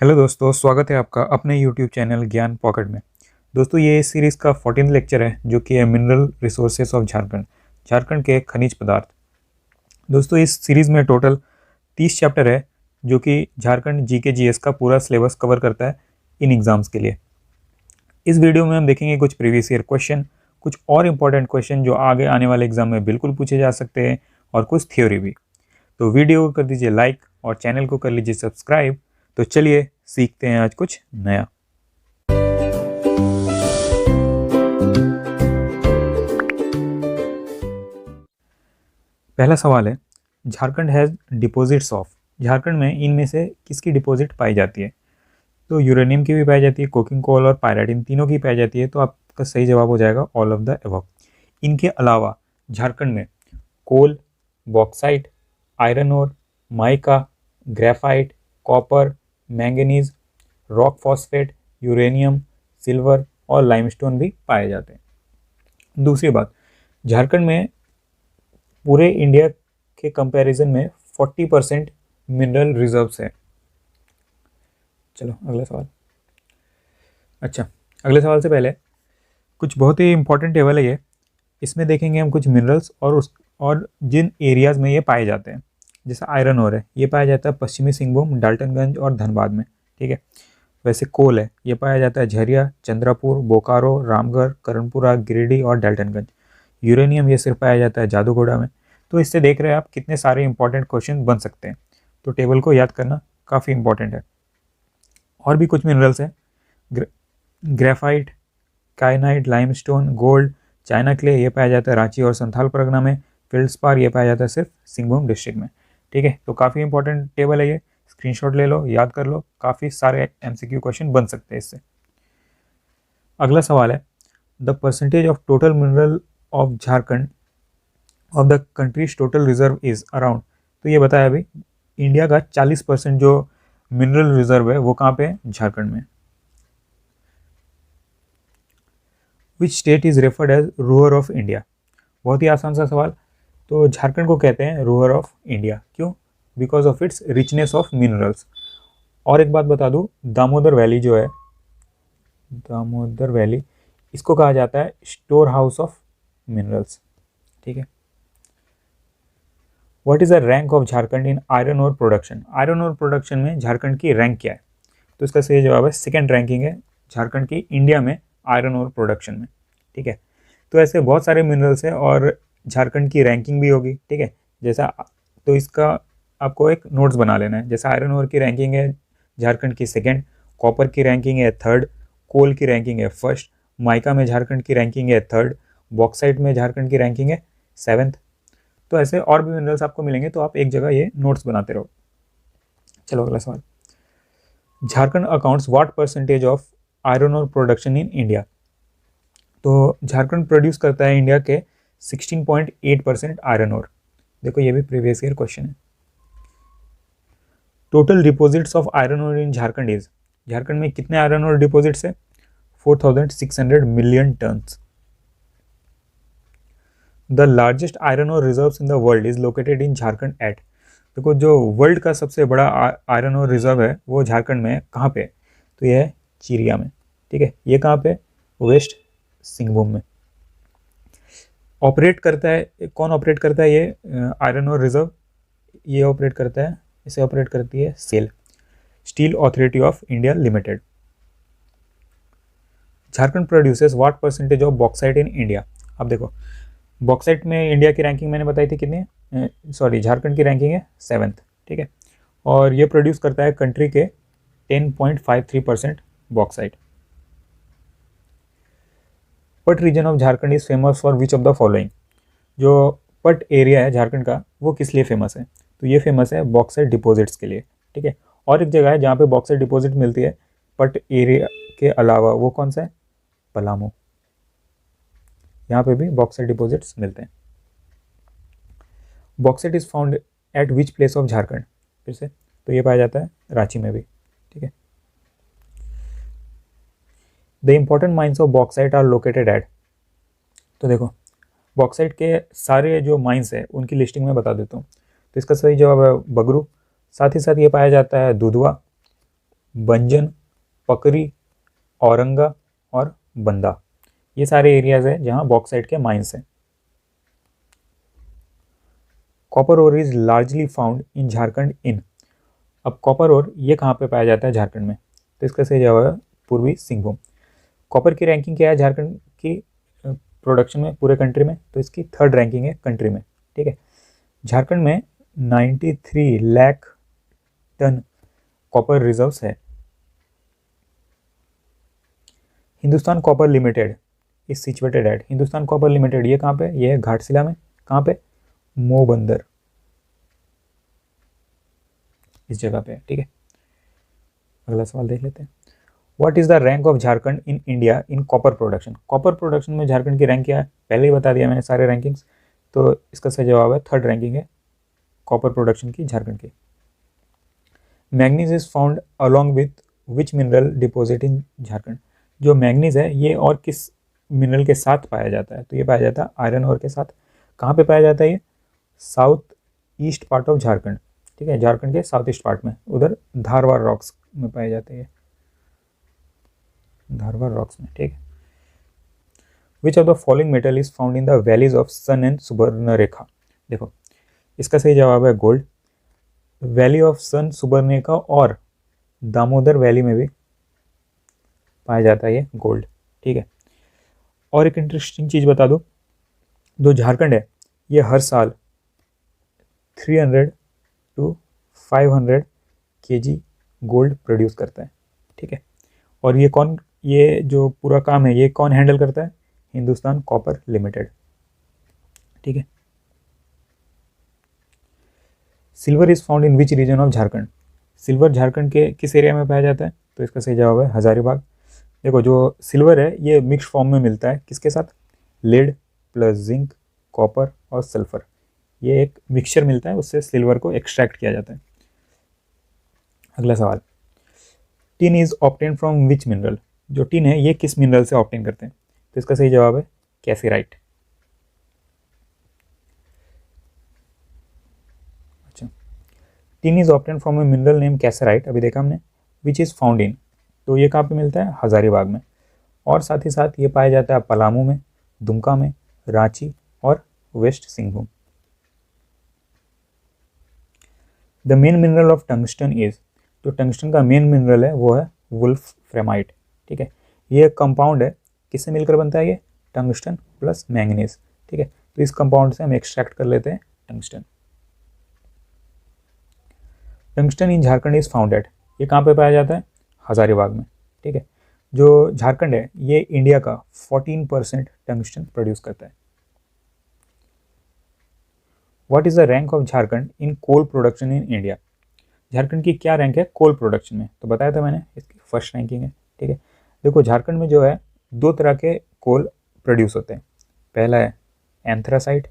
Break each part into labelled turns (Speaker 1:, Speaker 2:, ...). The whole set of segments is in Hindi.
Speaker 1: हेलो दोस्तों, स्वागत है आपका अपने यूट्यूब चैनल ज्ञान पॉकेट में। दोस्तों, ये इस सीरीज़ का 14 लेक्चर है जो कि है mineral resources of Jharkhand, Jharkhand के खनिज पदार्थ। दोस्तों, इस सीरीज़ में टोटल 30 चैप्टर है जो कि झारखंड जीके जीएस का पूरा सिलेबस कवर करता है इन एग्ज़ाम्स के लिए। इस वीडियो में हम देखेंगे कुछ प्रीवियस ईयर क्वेश्चन, कुछ और इम्पोर्टेंट क्वेश्चन जो आगे आने वाले एग्जाम में बिल्कुल पूछे जा सकते हैं, और कुछ थ्योरी भी। तो वीडियो को कर दीजिए लाइक और चैनल को कर लीजिए सब्सक्राइब। तो चलिए सीखते हैं आज कुछ नया। पहला सवाल है, Jharkhand has deposits of. Jharkhand में इनमें से किसकी डिपॉजिट पाई जाती है? तो यूरेनियम की भी पाई जाती है, कोकिंग कोल और पायराइट, इन तीनों की पाई जाती है। तो आपका सही जवाब हो जाएगा ऑल ऑफ द अबव। इनके अलावा झारखंड में coal, bauxite, iron ore, mica, graphite, copper, manganese, rock phosphate, uranium, silver और लाइमस्टोन भी पाए जाते हैं। दूसरी बात, झारखंड में पूरे इंडिया के कंपैरिजन में 40% मिनरल रिजर्व्स है। चलो अगला सवाल। अच्छा, अगले सवाल से पहले कुछ बहुत ही इंपॉर्टेंट टेबल है ये। इसमें देखेंगे हम कुछ मिनरल्स और जिन एरियाज़ में ये पाए जाते हैं। जैसे आयरन ओर है, ये पाया जाता है पश्चिमी सिंहभूम, डाल्टनगंज और धनबाद में। ठीक है। वैसे कोल है, ये पाया जाता है झरिया, चंद्रपुर, बोकारो, रामगढ़, करणपुरा, गिरिडीह और डाल्टनगंज। यूरेनियम ये सिर्फ पाया जाता है जादूगोड़ा में। तो इससे देख रहे हैं आप कितने सारे इंपॉर्टेंट क्वेश्चन बन सकते हैं। तो टेबल को याद करना काफ़ी इंपॉर्टेंट है। और भी कुछ मिनरल्स हैं, graphite, kyanite, limestone, gold, china clay, ये पाया जाता है रांची और संथाल परगना में। फेल्ड्स्पार ये पाया जाता है सिर्फ सिंहभूम डिस्ट्रिक्ट में। ठीक है, तो काफ़ी इंपॉर्टेंट टेबल है ये। स्क्रीनशॉट ले लो, याद कर लो, काफ़ी सारे एमसीक्यू क्वेश्चन बन सकते हैं इससे। अगला सवाल है, the percentage of total mineral of Jharkhand of the countries total reserve is around. तो ये बताया अभी, इंडिया का 40% जो मिनरल रिजर्व है वो कहाँ पे है? झारखंड में। Which state is referred as Ruhr of India? बहुत ही आसान सा सवाल। तो झारखंड को कहते हैं रूअर ऑफ इंडिया। क्यों? Because of its richness of minerals. और एक बात बता दूं, दामोदर वैली जो है, दामोदर वैली, इसको कहा जाता है स्टोर हाउस ऑफ मिनरल्स। ठीक है। What is the rank of Jharkhand in iron ore production? Iron ore production में झारखंड की रैंक क्या है? तो इसका सही जवाब है सेकेंड रैंकिंग है झारखंड की इंडिया में आयरन ओर प्रोडक्शन में। ठीक है। तो ऐसे बहुत सारे मिनरल्स है और झारखंड की रैंकिंग भी होगी। ठीक है। जैसा, तो इसका आपको एक नोट्स बना लेना है। जैसा आयरन ओर की रैंकिंग है झारखंड की सेकेंड, कॉपर की रैंकिंग है थर्ड, कोल की रैंकिंग है फर्स्ट, माइका में झारखंड की रैंकिंग है थर्ड, बॉक्साइट में झारखंड की रैंकिंग है सेवेंथ। तो ऐसे और भी मिनरल्स आपको मिलेंगे, तो आप एक जगह ये नोट्स बनाते रहो। चलो अगला सवाल, Jharkhand accounts what percentage of iron ore production in India? तो झारखंड प्रोड्यूस करता है इंडिया के 16.8% आयरन ओर। देखो ये भी प्रीवियस ईयर क्वेश्चन है। Total deposits of iron ore in Jharkhand is, Jharkhand में कितने आयरन ओर डिपॉजिट्स है? 4600 million tons. The largest iron ore reserves in the world is located in Jharkhand at. देखो जो वर्ल्ड का सबसे बड़ा आयरन ओर रिजर्व है वो झारखंड में है। कहाँ पे? तो ये है चिरिया में। ठीक है। ये कहाँ पे? वेस्ट सिंहभूम में। ऑपरेट करता है, कौन ऑपरेट करता है ये आयरन ओर रिजर्व? ये ऑपरेट करता है, इसे ऑपरेट करती है SAIL, Steel Authority of India Limited. Jharkhand produces what percentage of bauxite in India? अब देखो, बॉक्साइट में इंडिया की रैंकिंग मैंने बताई थी कितनी, सॉरी झारखंड की रैंकिंग है सेवेंथ। ठीक है। और ये प्रोड्यूस करता है कंट्री के 10.53% bauxite. Pat region of Jharkhand is famous for which of the following? जो पट एरिया है झारखंड का वो किस लिए फेमस है? तो ये फेमस है बॉक्साइट डिपॉजिट्स के लिए। ठीक है। और एक जगह है जहाँ पे बॉक्साइट डिपॉजिट मिलती है पट एरिया के अलावा, वो कौन सा है? पलामू। यहाँ पे भी बॉक्साइट डिपॉजिट्स मिलते हैं। Bauxite is found at which place of Jharkhand? फिर से, तो ये पाया जाता है रांची में भी। ठीक है। The important mines of bauxite are located at. तो देखो, बॉक्साइट के सारे जो माइंस है उनकी लिस्टिंग में बता देता हूँ। तो इसका सही जवाब है बगरू। साथ ही साथ ये पाया जाता है दुधवा, बंजन, पकरी, औरंगा और बंदा, ये सारे एरियाज है जहां बॉक्साइट के माइंस हैं। Copper ore is largely found in Jharkhand in, अब कॉपर ओर ये कहाँ पे पाया जाता है झारखंड में, तो इसका सही जवाब है पूर्वी सिंहभूम। कॉपर की रैंकिंग क्या है झारखंड की प्रोडक्शन में पूरे कंट्री में, तो इसकी 3rd रैंकिंग है कंट्री में। ठीक है, झारखंड में 93 लाख टन कॉपर रिजर्व्स है। Hindustan copper limited is situated at, Hindustan copper limited ये कहाँ पे, ये है घाटशिला में, कहाँ पे, मोबंदर, इस जगह पे। ठीक है, अगला सवाल देख लेते हैं। What is the rank of Jharkhand in India in copper production, copper production में झारखंड की रैंक क्या है, पहले ही बता दिया मैंने सारे रैंकिंग्स, तो इसका सही जवाब है 3rd रैंकिंग है कॉपर प्रोडक्शन की झारखंड की। Manganese is found along with which mineral deposit in Jharkhand, जो मैग्नीज है ये और किस मिनरल के साथ पाया जाता है, तो ये पाया जाता है आयरन ओर के साथ। कहाँ पे पाया जाता है ये, south east part of Jharkhand. ठीक है, झारखंड के साउथ ईस्ट पार्ट में, उधर धारवाड़ रॉक्स में पाए जाते हैं, धारवाड़ रॉक्स में। ठीक है, which of the following metal is found in the valleys of Son and Subarnarekha, देखो इसका सही जवाब है gold. Valley of Son, Subarnarekha और दामोदर वैली में भी पाया जाता है ये गोल्ड। ठीक है, और एक इंटरेस्टिंग चीज़ बता दो, जो झारखंड है ये हर साल 300 to 500 kg गोल्ड प्रोड्यूस करता है। ठीक है, और ये जो पूरा काम है ये कौन हैंडल करता है, हिंदुस्तान कॉपर लिमिटेड। ठीक है, silver is found in which region of Jharkhand, silver Jharkhand के किस एरिया में पाया जाता है, तो इसका सही जवाब है हजारीबाग। देखो जो सिल्वर है ये मिक्स फॉर्म में मिलता है, किसके साथ, लेड प्लस जिंक, कॉपर और सल्फर, ये एक मिक्सचर मिलता है, उससे सिल्वर को एक्सट्रैक्ट किया जाता है। अगला सवाल, tin is obtain from which mineral, जो टिन है ये किस मिनरल से ऑब्टेन करते हैं, तो इसका सही जवाब है कैसीराइट। अच्छा, tin is obtain from a mineral name cassiterite, अभी देखा हमने, विच इज फाउंड इन, तो ये कहाँ पे मिलता है, हजारीबाग में, और साथ ही साथ ये पाया जाता है पलामू में, दुमका में, रांची और west Singhbhum. The main mineral of tungsten is, जो टंगस्टन का मेन मिनरल है वो है वुल्फ्रेमाइट। ठीक है, ये कंपाउंड है, किससे मिलकर बनता है ये, टंगस्टन प्लस मैंगनीज। ठीक है, तो इस कंपाउंड से हम एक्सट्रैक्ट कर लेते हैं tungsten. Tungsten in Jharkhand is found at, ये कहाँ पे पाया जाता है, हजारीबाग में। ठीक है, जो झारखंड है ये इंडिया का 14% टंगस्टन प्रोड्यूस करता है। What is the rank of Jharkhand in coal production in India, Jharkhand की क्या रैंक है कोल प्रोडक्शन में, तो बताया था मैंने इसकी 1st रैंकिंग है। ठीक है, देखो झारखंड में जो है 2 तरह के कोल प्रोड्यूस होते हैं, पहला है एंथ्रासाइट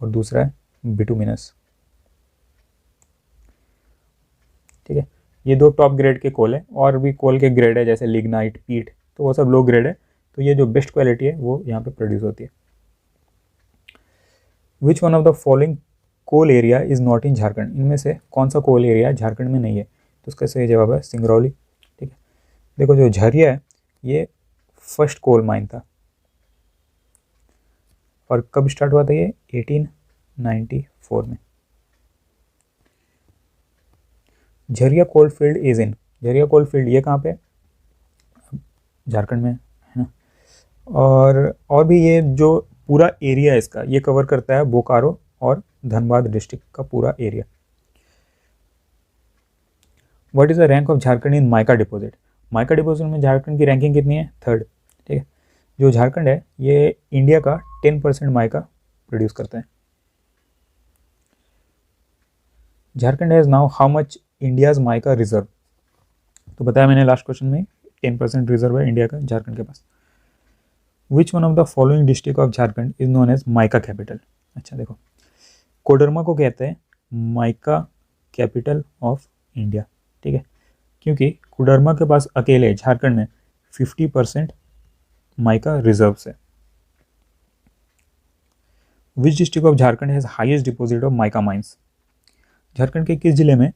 Speaker 1: और दूसरा है बिटुमिनस। ठीक है, ये 2 टॉप ग्रेड के कोल है, और भी कोल के ग्रेड है जैसे लिग्नाइट, पीट, तो वो सब लो ग्रेड है, तो ये जो बेस्ट क्वालिटी है वो यहाँ पे प्रोड्यूस होती है। Which one of the following coal area is not in Jharkhand, इनमें से कौन सा कोल एरिया झारखंड में नहीं है, तो उसका सही जवाब है सिंगरौली। ठीक है, देखो जो झरिया है ये फर्स्ट कोल माइन था, और कब स्टार्ट हुआ था ये 1894 में। Jharia coal field is in, Jharia coal field ये कहाँ पे, झारखंड में है ना, और भी ये जो पूरा एरिया इसका ये कवर करता है बोकारो और धनबाद डिस्ट्रिक्ट का पूरा area. What is the rank of Jharkhand in mica deposit, mica deposit में झारखंड की रैंकिंग कितनी है, 3rd। ठीक है, जो झारखंड है ये इंडिया का 10% माइका प्रोड्यूस करता है। Jharkhand has now how much India's mica reserve, तो बताया मैंने लास्ट क्वेश्चन में 10% रिजर्व है इंडिया का झारखंड के पास। Which one of the following district of Jharkhand is known as mica capital, अच्छा देखो कोडरमा को कहते हैं माइका कैपिटल ऑफ इंडिया। ठीक है, क्योंकि कोडरमा के पास अकेले झारखंड में 50% माइका रिजर्व है। Which district of Jharkhand has highest deposit of mica mines, Jharkhand के किस जिले में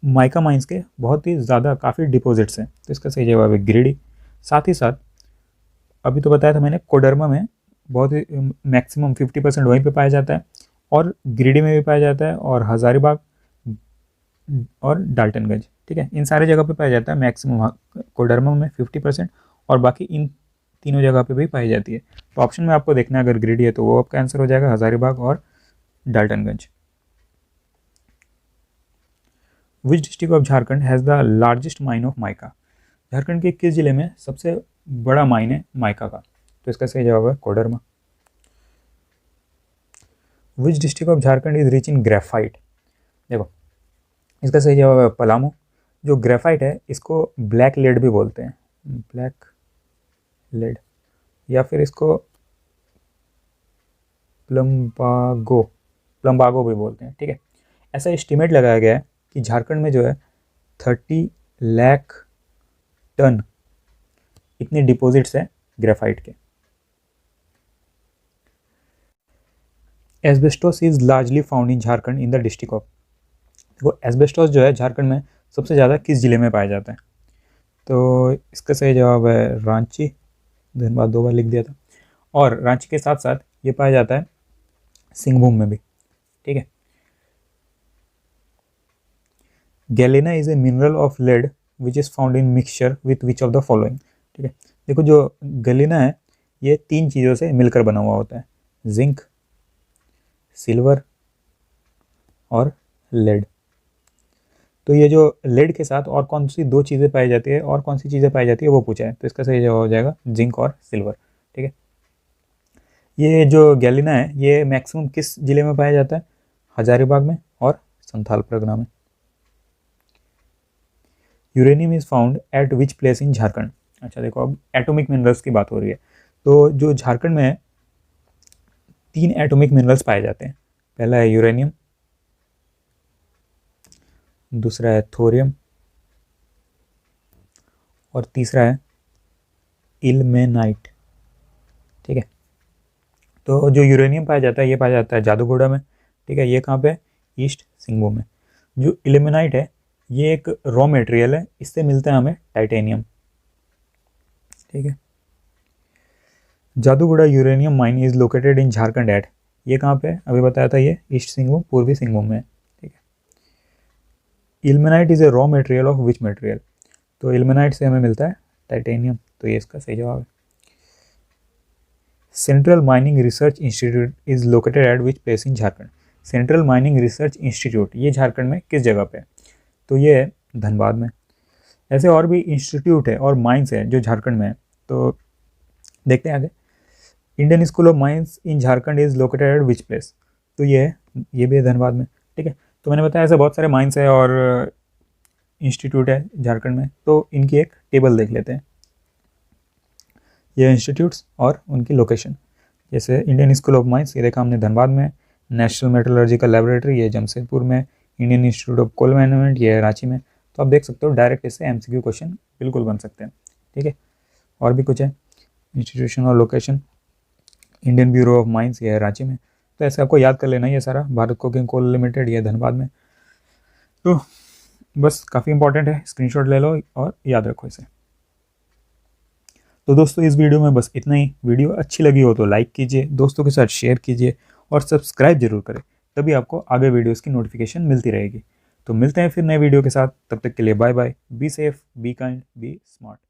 Speaker 1: माइका माइंस के बहुत ही ज़्यादा काफ़ी डिपॉजिट्स हैं, तो इसका सही जवाब है गिरिडीह। साथ ही साथ अभी तो बताया था मैंने, कोडरमा में बहुत ही मैक्सिमम 50% वहीं पे पाया जाता है, और गिरिडीह में भी पाया जाता है, और हज़ारीबाग और डाल्टनगंज, ठीक है, इन सारे जगह पे पाया जाता है मैक्सिमम। कोडरमा में 50% और बाकी इन तीनों जगह पे भी पाई जाती है। तो ऑप्शन में आपको देखना है, अगर गिरिडीह है तो वो आपका आंसर हो जाएगा हज़ारीबाग और Daltonganj. Which district of Jharkhand has the largest mine of mica? Jharkhand के किस जिले में सबसे बड़ा माइन है माइका का? तो इसका सही जवाब है Koderma. Which district of Jharkhand is rich in graphite? देखो, इसका सही जवाब है पलामू। जो ग्रेफाइट है इसको ब्लैक लेड भी बोलते हैं, ब्लैक लेड, या फिर इसको प्लम्बागो प्लम्बागो भी बोलते हैं, ठीक है। ऐसा एस्टिमेट लगाया गया है कि झारखंड में जो है 30 लाख टन इतने डिपॉजिट्स हैं ग्रेफाइट के। Asbestos is largely found in Jharkhand in the district of? देखो, एस्बेस्टोस जो है झारखंड में सबसे ज़्यादा किस जिले में पाया जाता है? तो इसका सही जवाब है रांची। धनबाद 2 बार लिख दिया था। और रांची के साथ साथ ये पाया जाता है सिंहभूम में भी, ठीक है। Galena is a mineral of lead which is found in mixture with which of the following? ठीक है, देखो जो गैलेना है ये 3 चीज़ों से मिलकर बना हुआ होता है, जिंक, सिल्वर और लेड। तो ये जो लेड के साथ और कौन सी 2 चीज़ें पाई जाती है, और कौन सी चीज़ें पाई जाती है वो पूछा है, तो इसका सही जवाब हो जाएगा जिंक और सिल्वर, ठीक है। ये जो गैलिना है ये मैक्सिमम किस जिले में पाया जाता है? हजारीबाग में और संथाल परगना में। Uranium is found at which place in Jharkhand? अच्छा देखो, अब एटॉमिक मिनरल्स की बात हो रही है, तो जो झारखंड में है 3 एटॉमिक मिनरल्स पाए जाते हैं। पहला है यूरेनियम, दूसरा है थोरियम और तीसरा है इल्मेनाइट, ठीक है। तो जो यूरेनियम पाया जाता है ये पाया जाता है जादूगोड़ा में, ठीक है, ये कहाँ पे? ईस्ट सिंहभूम में। जो इल्मेनाइट है ये एक रॉ मटेरियल है, इससे मिलता है हमें टाइटेनियम, ठीक है। Jaduguda uranium mine is located in Jharkhand at? ये कहाँ पे है? अभी बताया था ये ईस्ट सिंहभूम, पूर्वी सिंहभूम में, ठीक है। Ilmenite is a raw material of which material? तो इल्मेनाइट से हमें मिलता है टाइटेनियम, तो ये इसका सही जवाब है। Central mining research institute is located at which place in Jharkhand? Central mining research institute ये झारखंड में किस जगह पे है? तो ये है धनबाद में। ऐसे और भी इंस्टीट्यूट है और माइंस है जो झारखंड में है, तो देखते हैं आगे। Indian school of mines in Jharkhand is located at which place? तो ये है, ये भी है धनबाद में, ठीक है। तो मैंने बताया ऐसे बहुत सारे माइंस है और इंस्टीट्यूट है झारखंड में, तो इनकी एक टेबल देख लेते हैं, ये इंस्टीट्यूट्स और उनकी लोकेशन। जैसे इंडियन स्कूल ऑफ माइंस ये देखा हमने धनबाद में, नेशनल मेटलर्जिकल लैबोरेटरी ये जमशेदपुर में, Indian institute of coal management ये है रांची में। तो आप देख सकते हो डायरेक्ट इससे एमसीक्यू क्वेश्चन बिल्कुल बन सकते हैं, ठीक है। और भी कुछ है, इंस्टीट्यूशन और location, Indian bureau of mines ये है रांची में। तो ऐसे आपको याद कर लेना ये सारा। भारत कोकिंग कोल लिमिटेड ये धनबाद में। तो बस काफ़ी इंपॉर्टेंट है, स्क्रीनशॉट ले लो और याद रखो इसे। तो दोस्तों इस वीडियो में बस इतना ही। वीडियो अच्छी लगी हो तो लाइक कीजिए, दोस्तों के साथ शेयर कीजिए और सब्सक्राइब जरूर करें, तभी आपको आगे वीडियोस की नोटिफिकेशन मिलती रहेगी। तो मिलते हैं फिर नए वीडियो के साथ, तब तक के लिए bye bye. Be safe, be kind, be smart.